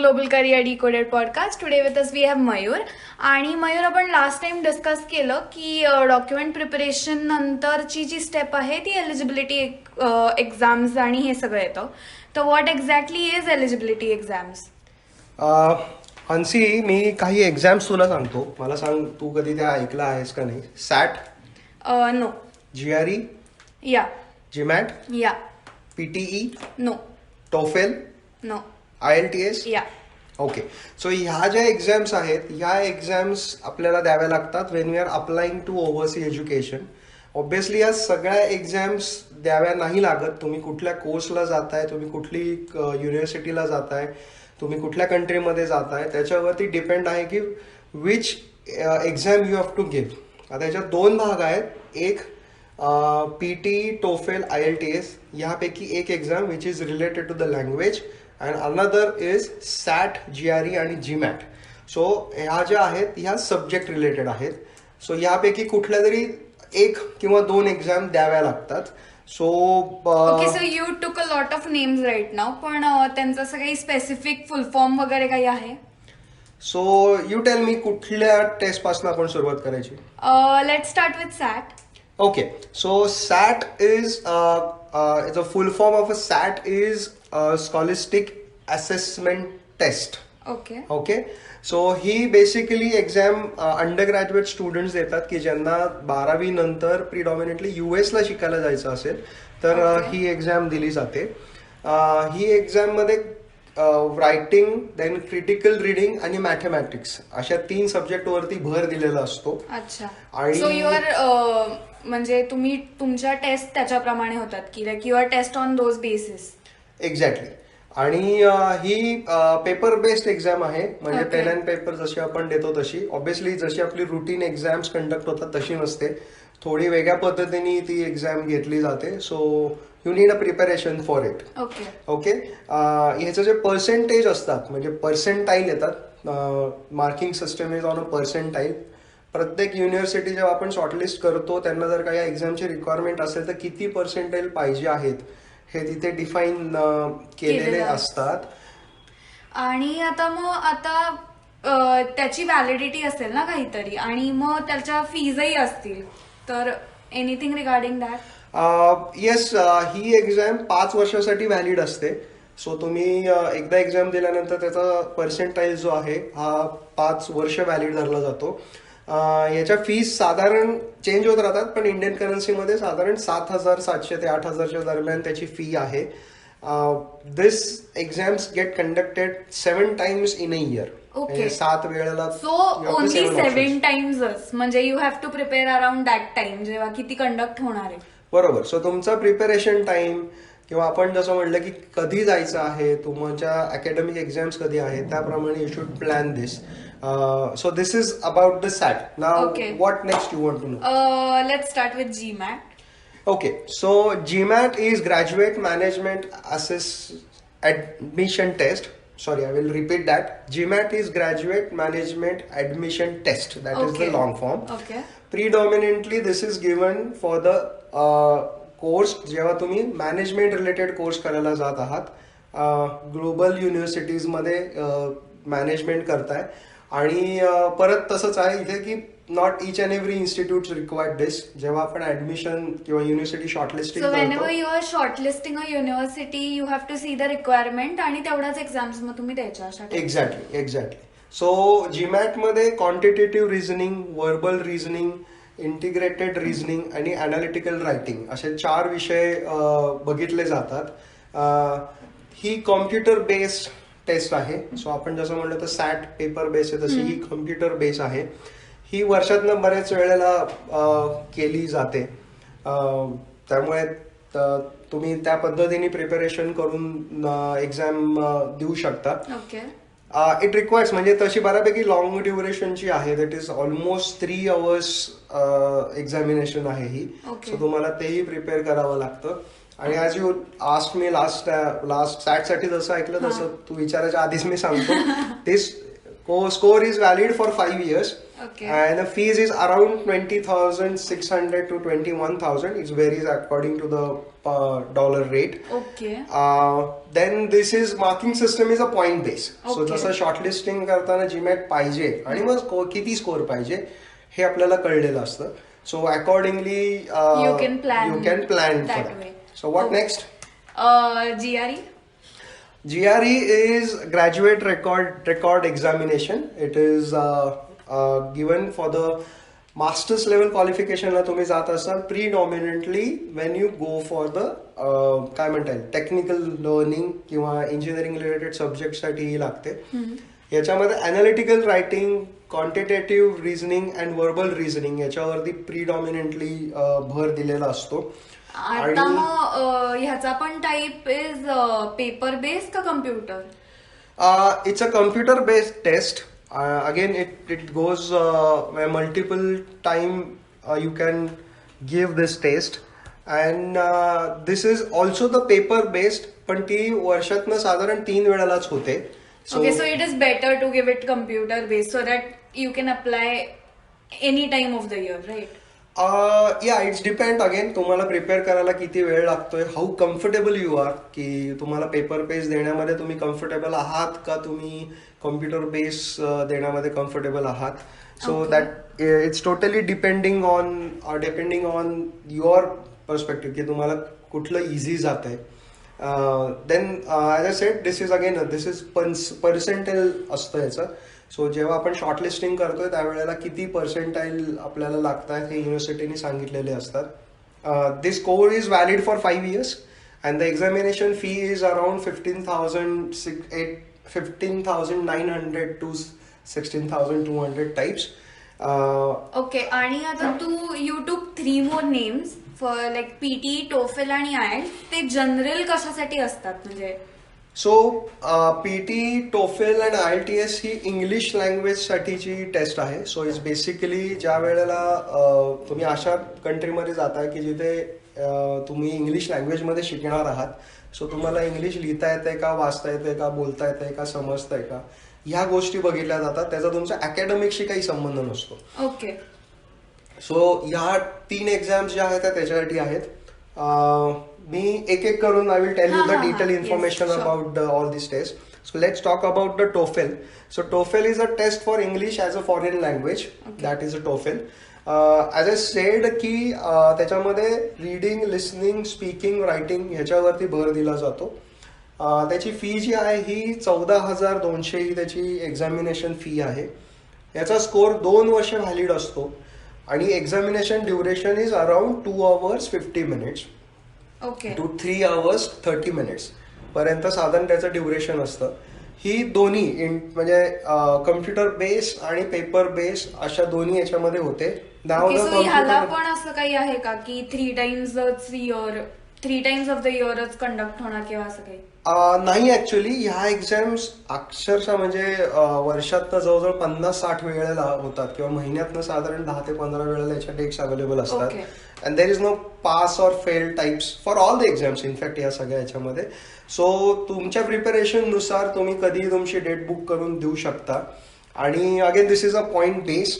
Global career decoded podcast. Today with us we have Mayur. आणि मयूर, आपण last time discuss केलं की डॉक्युमेंट प्रिपरेशन नंतरची जी स्टेप आहे ती एलिजिबिलिटी एक्झाम्स आणि हे सगळं येतं. तर what exactly is eligibility exams? हंसी, मी काही एक्झाम्स तुला सांगतो. मला सांग, तू कधी त्या ऐकलं आहेस का नाही? SAT, no. GRE, yeah. GMAT, yeah. PTE, no. TOEFL, no. IELTS. Yeah. Okay. So ह्या ज्या एक्झाम्स आहेत, ह्या एक्झाम्स आपल्याला द्याव्या लागतात when we are applying to overseas education. Obviously या सगळ्या एक्झाम्स द्याव्या नाही लागत. तुम्ही कुठल्या कोर्सला जाताय, तुम्ही कुठली युनिव्हर्सिटीला जाताय, तुम्ही कुठल्या कंट्रीमध्ये जाताय, त्याच्यावरती डिपेंड आहे की which exam you have to give. आता याच्यात दोन भाग आहेत. एक PTE, TOEFL, IELTS ह्यापैकी एक exam which is related to the language and another is SAT, GRE आणि GMAT. सो ह्या ज्या आहेत ह्या सब्जेक्ट रिलेटेड आहेत. सो ह्यापैकी कुठल्या तरी एक किंवा दोन एक्झाम द्याव्या लागतात. So okay, so you took a lot of names right नाव, पण त्यांचं असं काही स्पेसिफिक फुल फॉर्म वगैरे काही आहे? सो यू टेल मी, कुठल्या टेस्ट पासून आपण सुरुवात करायची? Let start with SAT. Okay, so SAT is the full form of a SAT is Scholastic Assessment Test. Okay. Okay. So he basically exam under graduate students देतात की ज्यांना 12वी नंतर प्रिडॉमिनेटली US ला शिकायला जायचं असेल तर ही एक्झाम दिली जाते. ही एक्झाममध्ये रायटिंग, देन क्रिटिकल रिडिंग आणि मॅथमॅटिक्स अशा 3 सब्जेक्टवरती भर दिलेला असतो. अच्छा. आणि सो युअर म्हणजे तुम्ही तुमच्या टेस्ट त्याच्याप्रमाणे होतात की like your test on those basis? Exactly. आणि ही पेपर बेस्ड एक्झाम आहे. म्हणजे पेन अँड पेपर जशी आपण देतो तशी. ऑब्व्हियसली जशी आपली रुटीन एक्झाम्स कंडक्ट होतात तशी नसते. थोडी वेगळ्या पद्धतीने ती एक्झाम घेतली जाते. So you need a preparation for it. Okay. Okay. ह्याचे जे पर्सेंटेज असतात म्हणजे पर्सेंटाईल येतात. Marking system is on a percentile. प्रत्येक युनिव्हर्सिटी जेव्हा आपण शॉर्टलिस्ट करतो त्यांना जर काही एक्झामची रिक्वायरमेंट असेल तर किती पर्सेंटाईल पाहिजे आहेत हे तिथे डिफाईन केलेले असतात. आणि आता त्याची व्हॅलिडिटी असेल ना काहीतरी, आणि मग त्याच्या फीजही असतील, तर anything regarding that? Yes, he exam 5 वर्षासाठी व्हॅलिड असते. सो तुम्ही एकदा एक्झाम दिल्यानंतर त्याचा पर्सेंटाईल जो आहे हा 5 वर्ष व्हॅलिड धरला जातो. याच्या फीस साधारण चेंज होत राहतात, पण इंडियन करन्सीमध्ये साधारण 7,700 ते 8,000च्या दरम्यान त्याची फी आहे. This exams get conducted 7 times in a year. Okay. 7 वेळेला. सो ओनली 7 टाइम्सच, म्हणजे you have to prepare around that time जेव्हा किती कंडक्ट होणार आहे. बरोबर. सो तुमचा प्रिपरेशन टाइम किंवा आपण जसं म्हटलं की कधी जायचं आहे, तुमच्या अकॅडमिक एक्झाम्स कधी आहे, त्याप्रमाणे you should plan this. So this is about the SAT. Now, Okay. what next you want to know? Let's start with GMAT. Okay, so GMAT is Graduate Management Admission Test. Sorry, I will repeat that. GMAT is Graduate Management Admission Test. That is the long form. Okay. Predominantly, this is given for the course जेव्हा तुम्ही management related course करायला जात आहात. Global universities मध्ये management करताय. आणि परत तसंच आहे इथे की not each and every institute required this. जेव्हा आपण ऍडमिशन किंवा युनिव्हर्सिटी शॉर्टलिस्टिंग करतो, whenever you are shortlisting a university you have to see the requirement आणि तेवढ्याच एक्झाम्स मग तुम्ही द्यायच्या अशा. एक्झॅक्टली. सो जीमॅट मध्ये quantitative reasoning, verbal reasoning, integrated reasoning आणि अनालिटिकल रायटिंग असे 4 विषय बघितले जातात. ही कॉम्प्युटर बेस्ड टेस्ट आहे. सो आपण जसं म्हणलं तर सॅट पेपर बेस आहे, तशी ही कम्प्युटर बेस आहे. ही वर्षातनं बऱ्याच वेळेला केली जाते. त्यामुळे तुम्ही त्या पद्धतीने प्रिपरेशन करून एक्झाम देऊ शकता. ओके. इट रिक्वायर्स, म्हणजे तशी बऱ्यापैकी लॉंग ड्युरेशनची आहे. That is almost 3 hours examination आहे ही. सो तुम्हाला तेही प्रिपेअर करावं लागतं. आणि as you asked me last सॅटसाठी जसं ऐकलं तसं तू विचारायच्या आधीच मी सांगतो. This score is valid for 5 years. Okay. And the fees is around 20,600 to 21,000. It varies according to the dollar rate. Okay. Then this is marking system is a point base. So Okay. जसं shortlisting करताना जीमॅट पाहिजे आणि मग किती score पाहिजे हे आपल्याला कळलेलं असतं. So accordingly You can plan you can plan that for way. that. So what Okay. next? GRE. GRE is graduate record examination. It is given for the master's level qualification ला तुम्ही जात असाल predominantly when you go for the काय म्हणता येईल technical learning किंवा engineering related subject साठी ही लागते. याच्यामध्ये analytical writing, quantitative reasoning and verbal reasoning याच्यावरती प्रिडॉमिनेंटली भर दिलेला असतो. आता मग ह्याचा पण टाईप इज पेपर बेस्ड का computer? It's a computer based test. Again, it goes multiple time you can give this test, and this is also the paper based. पण ती वर्षातनं साधारण 3 वेळालाच होते. Okay, so it is better to give it computer based so that you can apply any time of the year, right? या it's depend again तुम्हाला prepare करायला किती वेळ लागतोय, हाऊ कम्फर्टेबल यू आर, की तुम्हाला पेपर बेस देण्यामध्ये तुम्ही कम्फर्टेबल आहात का तुम्ही कम्प्युटर बेस देण्यामध्ये कम्फर्टेबल आहात. So that it's totally depending on your perspective की तुम्हाला कुठलं इझी जात आहे. Then as a set this is percentile असतं याचं. सो जेव्हा आपण शॉर्टलिस्टिंग करतोय त्यावेळेला किती पर्सेंटाईल आपल्याला लागतात हे युनिव्हर्सिटीने सांगितलेले असतात. This score is valid for 5 years and the examination fee is around 15,900 to 16,200 types. Okay. आणि आता तू you took 3 more names for like PTE, TOEFL आणि आयएल्स. ते जनरल कशासाठी असतात म्हणजे? So PTE, TOEFL and IELTS ही इंग्लिश लँग्वेज साठीची टेस्ट आहे. सो इट्स बेसिकली ज्या वेळेला तुम्ही अशा कंट्रीमध्ये जाताय की जिथे तुम्ही इंग्लिश लँग्वेजमध्ये शिकणार आहात. सो तुम्हाला इंग्लिश लिहिता येते का, वाचता येते का, बोलता येते का, समजतंय का, ह्या गोष्टी बघितल्या जातात. त्याचा तुमच्या अकॅडमिकशी काही संबंध नसतो. ओके. सो ह्या 3 एक्झाम्स ज्या आहेत त्या त्याच्यासाठी आहेत. मी एक एक करून I will tell you the detail information about all this test. So let's talk about the TOEFL. So TOEFL is a test for English as a foreign language. That is a TOEFL. As I said की त्याच्यामध्ये reading, listening, speaking, writing ह्याच्यावरती भर दिला जातो. त्याची fee जी आहे ही 14,200 ही त्याची examination fee आहे. याचा स्कोर 2 वर्ष व्हॅलिड असतो आणि examination duration is around 2 hours 50 minutes okay to 3 hours 30 minutes पर्यंत साधारण त्याचं ड्युरेशन असतं. ही दोन्ही म्हणजे कम्प्युटर बेस आणि पेपर बेस अशा दोन्ही याच्यामध्ये होते. ह्याला पण असं काही आहे का की 3 times ऑफ द इयरच कंडक्ट होणार किंवा असं काही? नाही, ऍक्च्युली ह्या एक्झाम्स अक्षरशः म्हणजे वर्षातनं जवळजवळ 50-60 वेळेला होतात किंवा महिन्यातनं साधारण 10 ते 15 वेळेला याच्या डेट्स अवेलेबल असतात. And there is no pass or fail types for all the exams in fact या सगळ्या याच्यामध्ये. सो तुमच्या प्रिपरेशन नुसार तुम्ही कधी तुमची डेट बुक करून देऊ शकता. आणि again this is a point base.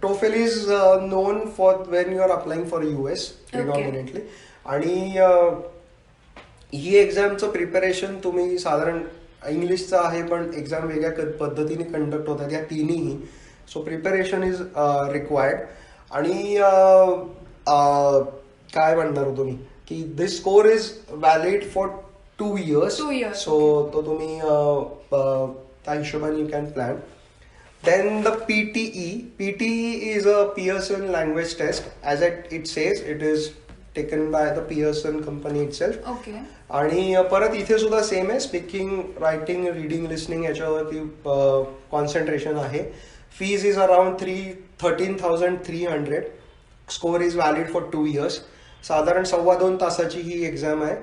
TOEFL is known for when you are applying for US predominantly. आणि ही एक्झामचं प्रिपरेशन तुम्ही साधारण इंग्लिशचं आहे पण एक्झाम वेगळ्या पद्धतीने कंडक्ट होतात या तिन्हीही. So preparation is required. आणि काय म्हणणार तुम्ही की this score is valid for 2 years. So तो तुम्ही त्या हिशोबाने you can plan. Then the PTE. PTE is a Pearson language test. As it says, it is taken by the Pearson company itself. Okay. आणि परत इथे सुद्धा same आहे. Speaking, writing, reading, listening याच्यावरती कॉन्सन्ट्रेशन आहे. Fees is around 13,300. Score is valid for 2 years. साधारण 2.25 तासाची ही एक्झाम आहे.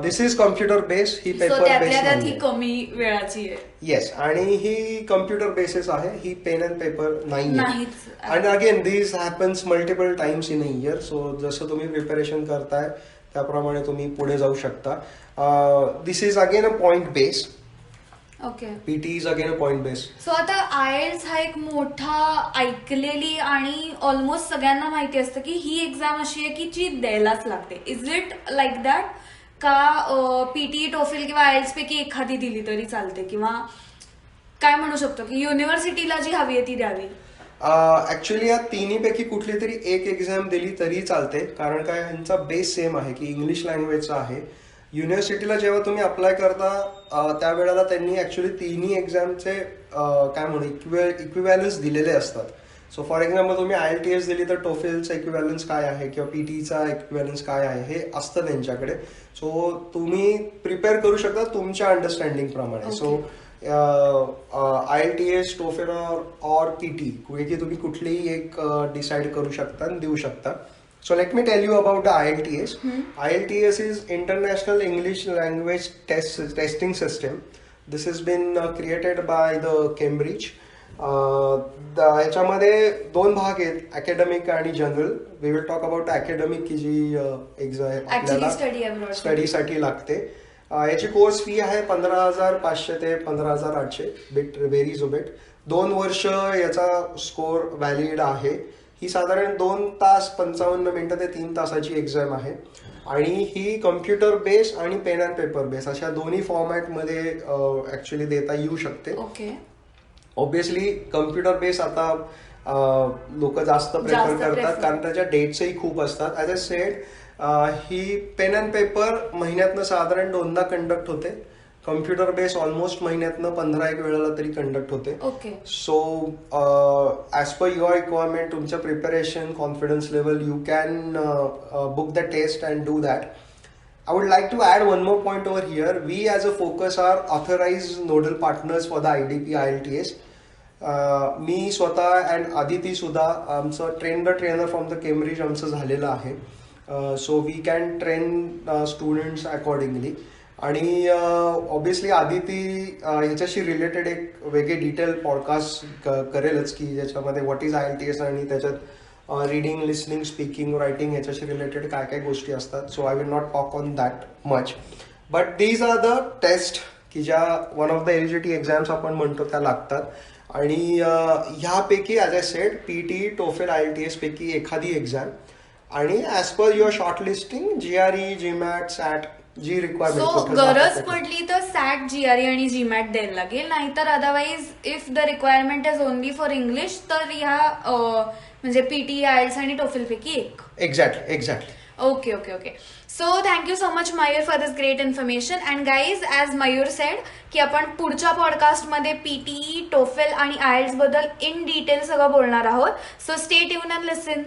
This is computer base. ही पेपर बेस ही कमी वेळाची आहे. येस. आणि ही कम्प्युटर बेसिस आहे. ही पेन अँड पेपर नाही. आणि again this happens multiple times in a year. So जसं तुम्ही प्रिपरेशन करताय त्याप्रमाणे तुम्ही पुढे जाऊ शकता. This is again a point base. Okay. PTE is again a point based. So आता आयएल्स हा एक मोठा ऐकलेली आणि ऑलमोस्ट सगळ्यांना माहिती असतं की ही एक्झाम अशी आहे की जी द्यायलाच लागते. इज इट लाईक दॅट का पीटी टोफेल किंवा आयएल्स पैकी एखादी दिली तरी चालते, किंवा काय म्हणू शकतो की युनिव्हर्सिटीला जी हवी आहे ती द्यावी? ऍक्च्युली या तिन्हीपैकी कुठली तरी एक एक्झाम दिली तरी चालते, कारण काय ह्यांचा बेस सेम आहे की इंग्लिश लँग्वेजचा आहे. युनिव्हर्सिटीला जेव्हा तुम्ही अप्लाय करता त्यावेळेला त्यांनी ऍक्च्युली तिन्ही एक्झामचे काय म्हणू इक्विव्हॅलन्स दिलेले असतात. सो फॉर एक्झाम्पल तुम्ही IELTS दिली तर टोफेलचा इक्विव्हॅलन्स काय आहे किंवा पीटीचा इक्विव्हॅलन्स काय आहे हे असतं त्यांच्याकडे. सो तुम्ही प्रिपेअर करू शकता तुमच्या अंडरस्टँडिंग प्रमाणे. सो IELTS, टोफेल और पीटी की तुम्ही कुठलीही एक डिसाईड करू शकता आणि देऊ शकता. So let me tell you about the IELTS. IELTS is International English Language Testing System. This has been created by the Cambridge. ह्याच्यामध्ये दोन भाग आहेत, अकॅडमिक आणि general. We will talk about academic की जी एक्झाम आपल्याला स्टडीसाठी लागते. याची कोर्स फी आहे 15,500 ते 15,800, बिट व्हेरीज अ बिट. 2 वर्ष याचा स्कोर व्हॅलिड आहे. ही साधारण 2 तास 55 मिनिटं ते 3 तासाची एक्झाम आहे आणि ही कम्प्युटर बेस आणि पेन अँड पेपर बेस अशा दोन्ही फॉर्मॅटमध्ये ऍक्च्युली देता येऊ शकते. ओके. ऑब्विसली कम्प्युटर बेस आता लोक जास्त प्रेफर करतात कारण त्याच्या डेट्सही खूप असतात. ॲज अ सेड ही पेन अँड पेपर महिन्यातनं साधारण 2दा कंडक्ट होते. कम्प्युटर बेस ऑलमोस्ट महिन्यातनं 15 वेळेला तरी कंडक्ट होते. Okay. So as per your requirement, तुमचं preparation, confidence level, you can book the test and do that. I would like to add one more point over here. We as a Focus are authorized nodal partners for the IDP IELTS. मी स्वतः and Aditi सुद्धा आमचं train the trainer from the Cambridge आमचं झालेलं आहे. So we can train students accordingly. आणि obviously Aditi ह्याच्याशी related एक वेगळे डिटेल पॉडकास्ट करेलच की ज्याच्यामध्ये व्हॉट इज IELTS आणि त्याच्यात रीडिंग, लिसनिंग, स्पीकिंग, रायटिंग ह्याच्याशी रिलेटेड काय काय गोष्टी असतात. So I will not talk on that much. But these are the test की ज्या one of the eligibility exams आपण म्हणतो त्या लागतात. आणि ह्यापैकी as I said PT, TOEFL, IELTS पैकी एखादी एक्झाम आणि as per your short listing GRE, GMAT, SAT जी रिक्वायरमेंट. सो गरज पडली तर SAT, GRE आणि GMAT द्यायला लागेल, नाहीतर otherwise if the requirement is only for English तर ह्या म्हणजे पीटी, IELTS आणि टोफेल पैकी एक. Exactly. Okay okay okay. So thank you so much Mayur for this great information. And guys, as Mayur sed की आपण पुढच्या पॉडकास्टमध्ये पीटी, टोफेल आणि IELTS बद्दल इन डिटेल सगळं बोलणार आहोत. So stay tune and listen.